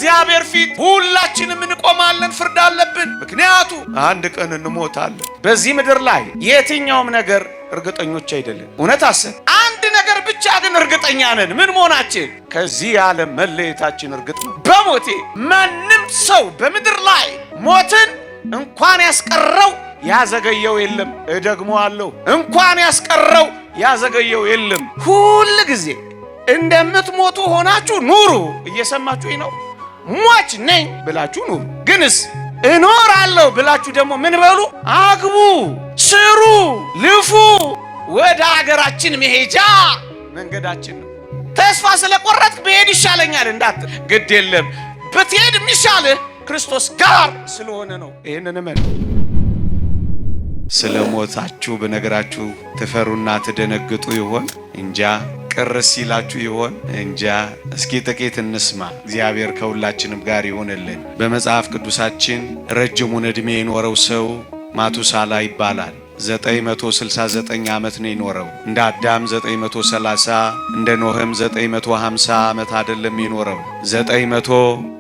እግዚአብሔር ፊት ሁላችንም እንቆማለን፣ ፍርድ አለብን። ምክንያቱ አንድ ቀን እንሞታለን። በዚህ ምድር ላይ የትኛውም ነገር እርግጠኞች አይደለም። እውነት አሰብ አንድ ነገር ብቻ ግን እርግጠኛ ነን። ምን መሆናችን? ከዚህ ዓለም መለየታችን እርግጥ ነው። በሞቴ ማንም ሰው በምድር ላይ ሞትን እንኳን ያስቀረው ያዘገየው የለም። እደግመዋለሁ፣ እንኳን ያስቀረው ያዘገየው የለም። ሁሉ ጊዜ እንደምትሞቱ ሆናችሁ ኑሩ። እየሰማችሁኝ ነው? ሟች ነኝ ብላችሁ ኑሩ። ግንስ እኖራለሁ ብላችሁ ደግሞ ምን በሉ? አግቡ፣ ስሩ፣ ልፉ። ወደ ሀገራችን መሄጃ መንገዳችን ነው። ተስፋ ስለቆረጥክ ብሄድ ይሻለኛል እንዳትል፣ ግድ የለም ብትሄድ የሚሻልህ ክርስቶስ ጋር ስለሆነ ነው። ይህንን እመን። ስለ ሞታችሁ በነገራችሁ ትፈሩና ትደነግጡ ይሆን? እንጃ። ቅርስ ሲላችሁ ይሆን? እንጃ። እስኪ ጥቂት እንስማ። እግዚአብሔር ከሁላችንም ጋር ይሆንልን። በመጽሐፍ ቅዱሳችን ረጅሙን ዕድሜ የኖረው ሰው ማቱሳላ ይባላል። 969 ዓመት ነው የኖረው። እንደ አዳም 930 እንደ ኖህም 950 ዓመት አይደለም የኖረው፣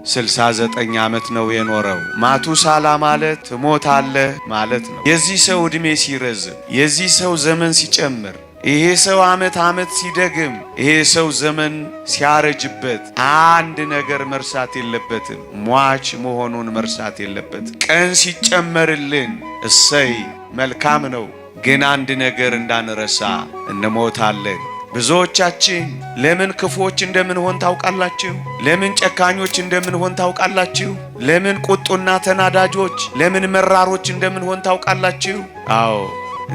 969 ዓመት ነው የኖረው። ማቱሳላ ማለት ትሞታለህ ማለት ነው። የዚህ ሰው ዕድሜ ሲረዝም፣ የዚህ ሰው ዘመን ሲጨምር፣ ይሄ ሰው ዓመት ሲደግም፣ ይሄ ሰው ዘመን ሲያረጅበት አንድ ነገር መርሳት የለበትም። ሟች መሆኑን መርሳት የለበትም። ቀን ሲጨመርልን እሰይ መልካም ነው፣ ግን አንድ ነገር እንዳንረሳ እንሞታለን። ብዙዎቻችን ለምን ክፉዎች እንደምንሆን ታውቃላችሁ? ለምን ጨካኞች እንደምንሆን ታውቃላችሁ? ለምን ቁጡና ተናዳጆች፣ ለምን መራሮች እንደምንሆን ታውቃላችሁ? አዎ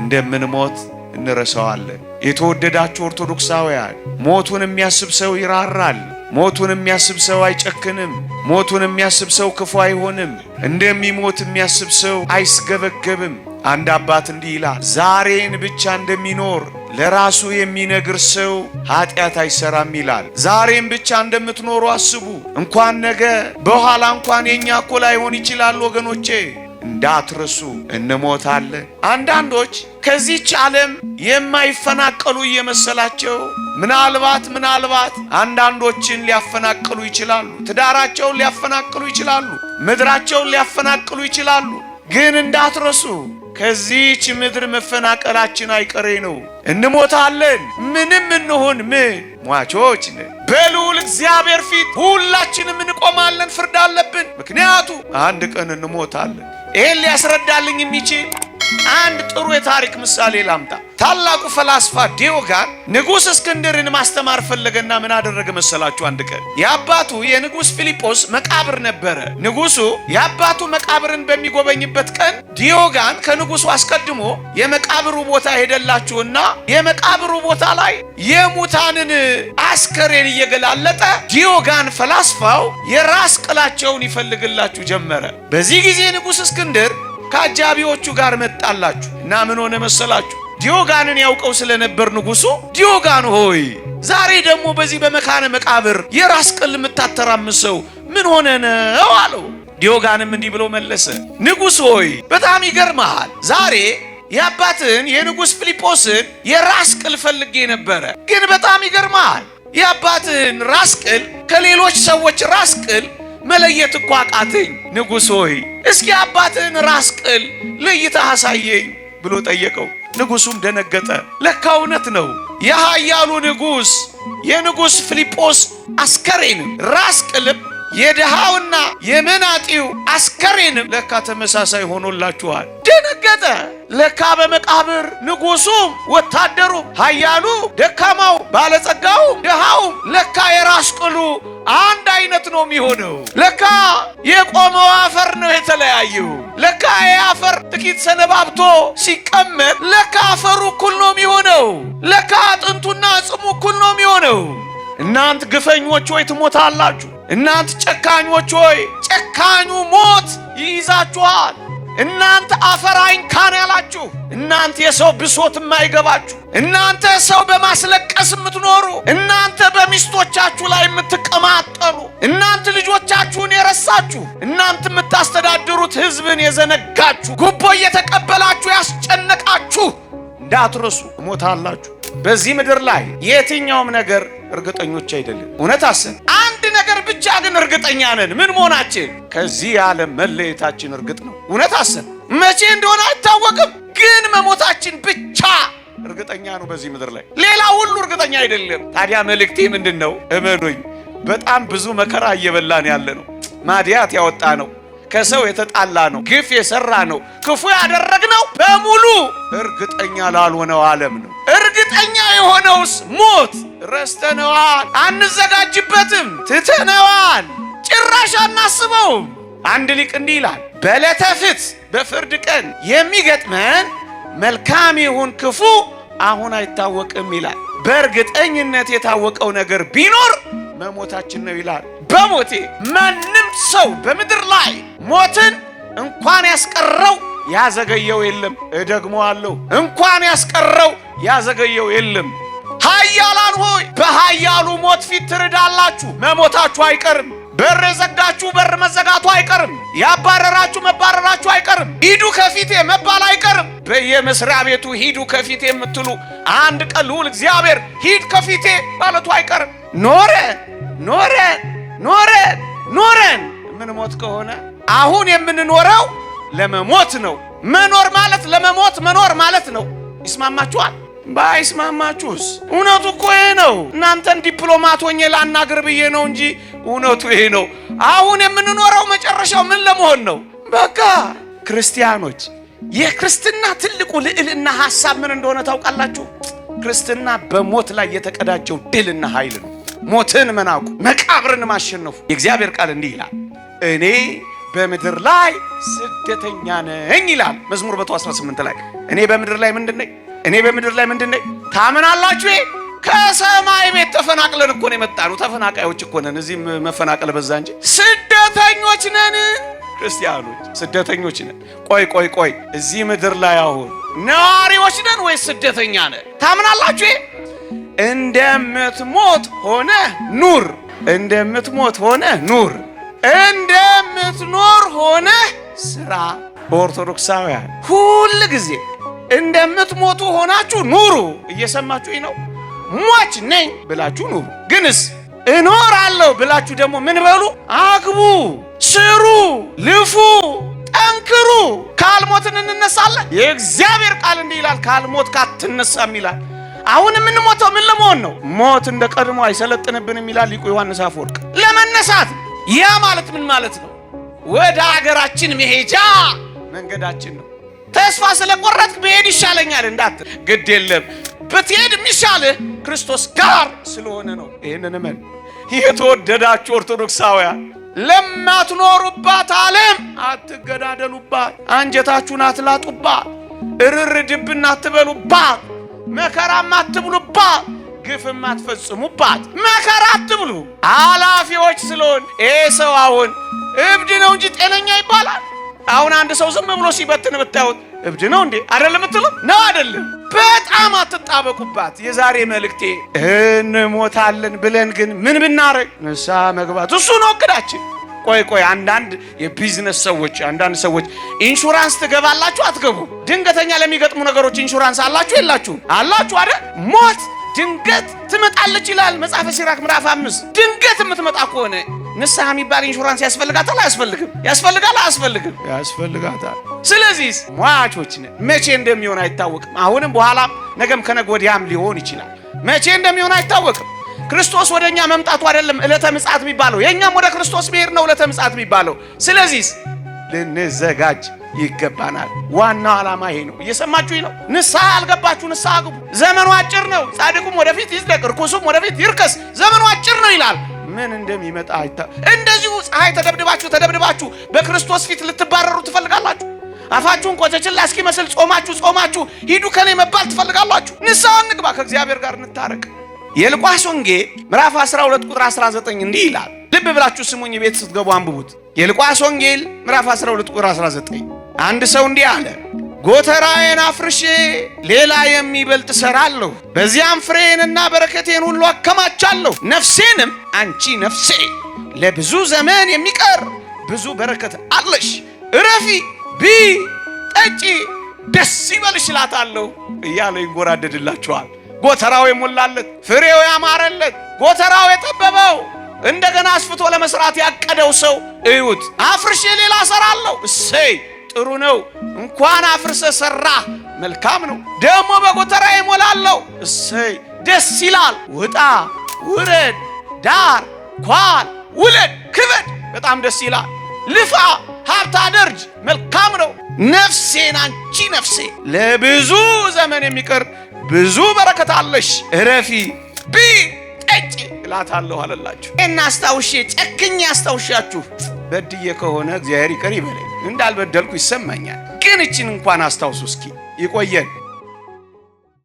እንደምንሞት እንረሳዋለን። የተወደዳችሁ ኦርቶዶክሳውያን፣ ሞቱን የሚያስብ ሰው ይራራል። ሞቱን የሚያስብ ሰው አይጨክንም። ሞቱን የሚያስብ ሰው ክፉ አይሆንም። እንደሚሞት የሚያስብ ሰው አይስገበገብም። አንድ አባት እንዲህ ይላል፣ ዛሬን ብቻ እንደሚኖር ለራሱ የሚነግር ሰው ኃጢአት አይሰራም ይላል። ዛሬን ብቻ እንደምትኖሩ አስቡ። እንኳን ነገ በኋላ እንኳን የኛ እኮ ላይሆን ይችላል ወገኖቼ። እንዳትረሱ እንሞታለን። አንዳንዶች ከዚህች ዓለም የማይፈናቀሉ እየመሰላቸው ምናልባት አንዳንዶችን ሊያፈናቅሉ ይችላሉ። ትዳራቸውን ሊያፈናቅሉ ይችላሉ። ምድራቸውን ሊያፈናቅሉ ይችላሉ። ግን እንዳትረሱ ከዚህች ምድር መፈናቀላችን አይቀሬ ነው። እንሞታለን። ምንም እንሁን ምን ሟቾች ነን። በልዑል እግዚአብሔር ፊት ሁላችንም እንቆማለን፣ ፍርድ አለብን። ምክንያቱ አንድ ቀን እንሞታለን። ይሄን ሊያስረዳልኝ የሚችል አንድ ጥሩ የታሪክ ምሳሌ ላምጣ። ታላቁ ፈላስፋ ዲዮጋን ንጉሥ እስክንድርን ማስተማር ፈለገና ምን አደረገ መሰላችሁ? አንድ ቀን የአባቱ የንጉሥ ፊልጶስ መቃብር ነበረ። ንጉሡ የአባቱ መቃብርን በሚጎበኝበት ቀን ዲዮጋን ከንጉሡ አስቀድሞ የመቃብሩ ቦታ ሄደላችሁና የመቃብሩ ቦታ ላይ የሙታንን አስከሬን እየገላለጠ ዲዮጋን ፈላስፋው የራስ ቅላቸውን ይፈልግላችሁ ጀመረ። በዚህ ጊዜ ንጉሥ እስክንድር ከአጃቢዎቹ ጋር መጣላችሁ እና ምን ሆነ መሰላችሁ? ዲዮጋንን ያውቀው ስለነበር ንጉሡ ዲዮጋን ሆይ ዛሬ ደግሞ በዚህ በመካነ መቃብር የራስ ቅል የምታተራምሰው ምን ሆነ ነው አለው። ዲዮጋንም እንዲህ ብሎ መለሰ፣ ንጉሥ ሆይ በጣም ይገርምሃል። ዛሬ የአባትን የንጉሥ ፊልጶስን የራስ ቅል ፈልጌ ነበረ፣ ግን በጣም ይገርምሃል የአባትን ራስ ቅል ከሌሎች ሰዎች ራስ ቅል መለየት እኮ አቃተኝ። ንጉሥ ሆይ እስኪ አባትን ራስ ቅል ለይተህ አሳየኝ ብሎ ጠየቀው። ንጉሡም ደነገጠ። ለካ እውነት ነው። የኃያሉ ንጉሥ የንጉሥ ፊልጶስ አስከሬንም ራስ ቅልም የድሃውና የመናጢው አስከሬንም ለካ ተመሳሳይ ሆኖላችኋል። ደነገጠ። ለካ በመቃብር ንጉሡም ወታደሩም ኃያሉ ደካማው ባለጸጋውም ድሃውም ለካ የራስ ቅሉ አንድ አይነት ነው የሚሆነው። ለካ የቆመው አፈር ነው የተለያየው። ለካ የአፈር ጥቂት ሰነባብቶ ሲቀመጥ ለካ አፈሩ እኩል ነው የሚሆነው። ለካ አጥንቱና ጽሙ እኩል ነው የሚሆነው። እናንት ግፈኞች ሆይ ትሞታላችሁ። እናንት ጨካኞች ሆይ ጨካኙ ሞት ይይዛችኋል። እናንተ አፈር አይንካን ያላችሁ፣ እናንተ የሰው ብሶት የማይገባችሁ፣ እናንተ ሰው በማስለቀስ የምትኖሩ፣ እናንተ በሚስቶቻችሁ ላይ የምትቀማጠሉ፣ እናንተ ልጆቻችሁን የረሳችሁ፣ እናንተ የምታስተዳድሩት ሕዝብን የዘነጋችሁ፣ ጉቦ እየተቀበላችሁ ያስጨነቃችሁ እንዳትረሱ እሞታላችሁ። በዚህ ምድር ላይ የትኛውም ነገር እርግጠኞች አይደለም። እውነት አሰብ አንድ አንድ ነገር ብቻ ግን እርግጠኛ ነን። ምን መሆናችን? ከዚህ ዓለም መለየታችን እርግጥ ነው። እውነት አሰብ መቼ እንደሆነ አይታወቅም፣ ግን መሞታችን ብቻ እርግጠኛ ነው በዚህ ምድር ላይ። ሌላ ሁሉ እርግጠኛ አይደለም። ታዲያ መልእክቴ ምንድነው? እመኑኝ በጣም ብዙ መከራ እየበላን ያለ ነው። ማዲያት ያወጣ ነው፣ ከሰው የተጣላ ነው፣ ግፍ የሰራ ነው፣ ክፉ ያደረግነው በሙሉ እርግጠኛ ላልሆነው ዓለም ነው። እርግጠኛ የሆነውስ ሞት ረስተነዋል፣ አንዘጋጅበትም፣ ትተነዋል፣ ጭራሽ አናስበውም። አንድ ሊቅ እንዲህ ይላል፣ በዕለተ ፍትሕ በፍርድ ቀን የሚገጥመን መልካም ይሁን ክፉ አሁን አይታወቅም ይላል። በእርግጠኝነት የታወቀው ነገር ቢኖር መሞታችን ነው ይላል። በሞቴ ማንም ሰው በምድር ላይ ሞትን እንኳን ያስቀረው ያዘገየው የለም። እደግመዋለሁ፣ እንኳን ያስቀረው ያዘገየው የለም። ኃያላን ሆይ በኃያሉ ሞት ፊት ትርዳላችሁ፣ መሞታችሁ አይቀርም። በር የዘጋችሁ በር መዘጋቱ አይቀርም። ያባረራችሁ መባረራችሁ አይቀርም። ሂዱ ከፊቴ መባል አይቀርም። በየመስሪያ ቤቱ ሂዱ ከፊቴ የምትሉ አንድ ቀን ልዑል እግዚአብሔር ሂድ ከፊቴ ማለቱ አይቀርም። ኖረን የምንሞት ከሆነ አሁን የምንኖረው ለመሞት ነው። መኖር ማለት ለመሞት መኖር ማለት ነው። ይስማማችኋል? ባይስማማችሁስ? እውነቱ እኮ ይሄ ነው። እናንተን ዲፕሎማት ሆኜ ላናግር ብዬ ነው እንጂ እውነቱ ይሄ ነው። አሁን የምንኖረው መጨረሻው ምን ለመሆን ነው? በቃ ክርስቲያኖች፣ የክርስትና ትልቁ ልዕልና ሐሳብ ምን እንደሆነ ታውቃላችሁ? ክርስትና በሞት ላይ የተቀዳጀው ድልና ኃይል ነው። ሞትን መናቁ፣ መቃብርን ማሸነፉ። የእግዚአብሔር ቃል እንዲህ ይላል፣ እኔ በምድር ላይ ስደተኛ ነኝ ይላል መዝሙር 118 ላይ። እኔ በምድር ላይ ምንድነኝ? እኔ በምድር ላይ ምንድነኝ? ታምናላችሁ? ከሰማይ ቤት ተፈናቅለን እኮ ነው የመጣነው። ተፈናቃዮች እኮ ነን። እዚህ መፈናቀል በዛ እንጂ ስደተኞች ነን። ክርስቲያኖች ስደተኞች ነን። ቆይ እዚህ ምድር ላይ አሁን ነዋሪዎች ነን ወይስ ስደተኛ ነን? ታምናላችሁ? እንደምትሞት ሆነ ኑር፣ እንደምትሞት ሆነ ኑር፣ እንደምትኖር ሆነ ስራ። ኦርቶዶክሳውያን ሁሉ ጊዜ እንደምትሞቱ ሆናችሁ ኑሩ። እየሰማችሁኝ ነው? ሟች ነኝ ብላችሁ ኑሩ። ግንስ እኖራለሁ ብላችሁ ደግሞ ምን በሉ? አግቡ፣ ስሩ፣ ልፉ፣ ጠንክሩ። ካልሞትን እንነሳለን። የእግዚአብሔር ቃል እንዲህ ይላል፣ ካልሞት ካትነሳም ይላል። አሁን የምንሞተው ምን ለመሆን ነው? ሞት እንደ ቀድሞ አይሰለጥንብንም ይላል ሊቁ ዮሐንስ አፈወርቅ። ለመነሳት። ያ ማለት ምን ማለት ነው? ወደ ሀገራችን መሄጃ መንገዳችን ነው። ተስፋ ስለቆረጥክ ብሄድ ይሻለኛል እንዳትል፣ ግድ የለም ብትሄድ የሚሻልህ ክርስቶስ ጋር ስለሆነ ነው። ይህንን እመን። የተወደዳችሁ ኦርቶዶክሳውያን፣ ለማትኖሩባት ዓለም አትገዳደሉባት፣ አንጀታችሁን አትላጡባት፣ እርር ድብና አትበሉባት፣ መከራም አትብሉባት፣ ግፍም አትፈጽሙባት። መከራ አትብሉ፣ አላፊዎች ስለሆን። ይሄ ሰው አሁን እብድ ነው እንጂ ጤነኛ ይባላል? አሁን አንድ ሰው ዝም ብሎ ሲበትን ብታዩት እብድ ነው እንዴ? አይደለም እትሉ ነው አይደለም? በጣም አትጣበቁባት። የዛሬ መልእክቴ እንሞታለን ብለን ግን ምን ብናረግ? ንስሐ መግባት፣ እሱ ነው እቅዳችን። ቆይ አንዳንድ የቢዝነስ ሰዎች፣ አንዳንድ ሰዎች ኢንሹራንስ ትገባላችሁ አትገቡ? ድንገተኛ ለሚገጥሙ ነገሮች ኢንሹራንስ አላችሁ የላችሁ? አላችሁ አይደል? ሞት ድንገት ትመጣለች ይላል መጽሐፈ ሲራክ ምዕራፍ 5። ድንገት የምትመጣ ከሆነ ንስሐ የሚባል ኢንሹራንስ ያስፈልጋታል አያስፈልግም? ያስፈልጋል አያስፈልግም? ያስፈልጋታል። ስለዚህ ሟቾች ነን። መቼ እንደሚሆን አይታወቅም። አሁንም በኋላም ነገም ከነገ ወዲያም ሊሆን ይችላል። መቼ እንደሚሆን አይታወቅም። ክርስቶስ ወደኛ መምጣቱ አይደለም ዕለተ ምጽአት የሚባለው፣ የኛም ወደ ክርስቶስ መሄድ ነው ዕለተ ምጽአት የሚባለው። ስለዚህ ልንዘጋጅ ይገባናል። ዋናው ዓላማ ይሄ ነው። እየሰማችሁኝ ነው? ንስሐ አልገባችሁ፣ ንስሐ ግቡ። ዘመኑ አጭር ነው። ጻድቁም ወደፊት ይጽደቅ፣ ርኩሱም ወደፊት ይርከስ። ዘመኑ አጭር ነው ይላል። ምን እንደሚመጣ እንደዚሁ ፀሐይ ተደብድባችሁ በክርስቶስ ፊት ልትባረሩ ትፈልጋላችሁ? አፋችሁን ቆጨችላ እስኪመስል ጾማችሁ ሂዱ ከኔ መባል ትፈልጋላችሁ? ንስሐ እንግባ፣ ከእግዚአብሔር ጋር እንታረቅ። የሉቃስ ወንጌል ምዕራፍ 12 ቁጥር 19 እንዲህ ይላል። ልብ ብላችሁ ስሙኝ፣ ቤት ስትገቡ አንብቡት። የሉቃስ ወንጌል ምዕራፍ 12 ቁጥር 19 አንድ ሰው እንዲህ አለ፣ ጎተራዬን አፍርሼ ሌላ የሚበልጥ እሰራለሁ፣ በዚያም ፍሬዬንና በረከቴን ሁሉ አከማቻለሁ። ነፍሴንም አንቺ ነፍሴ ለብዙ ዘመን የሚቀር ብዙ በረከት አለሽ፣ እረፊ፣ ብዪ፣ ጠጪ፣ ደስ ይበልሽ እላታለሁ እያለ ይንጎራደድላችኋል። ጎተራው የሞላለት፣ ፍሬው ያማረለት፣ ጎተራው የጠበበው እንደገና አስፍቶ ለመስራት ያቀደው ሰው እዩት። አፍርሼ ሌላ እሰራለሁ። እሰይ ጥሩ ነው። እንኳን አፍርሰ ሰራ መልካም ነው። ደግሞ በጎተራ ይሞላለሁ። እሰይ ደስ ይላል። ውጣ ውረድ፣ ዳር ኳል፣ ውለድ፣ ክበድ፣ በጣም ደስ ይላል። ልፋ ሀብታ ደርጅ መልካም ነው። ነፍሴን አንቺ ነፍሴ ለብዙ ዘመን የሚቀር ብዙ በረከት አለሽ። እረፊ ቢ ጠጪ እላታለሁ አለላችሁ። እና አስታውሼ ጨክኜ አስታውሻችሁ በድዬ ከሆነ እግዚአብሔር ይቅር ይበለኝ፣ እንዳልበደልኩ ይሰማኛል። ግን እቺን እንኳን አስታውሱ እስኪ። ይቆየን።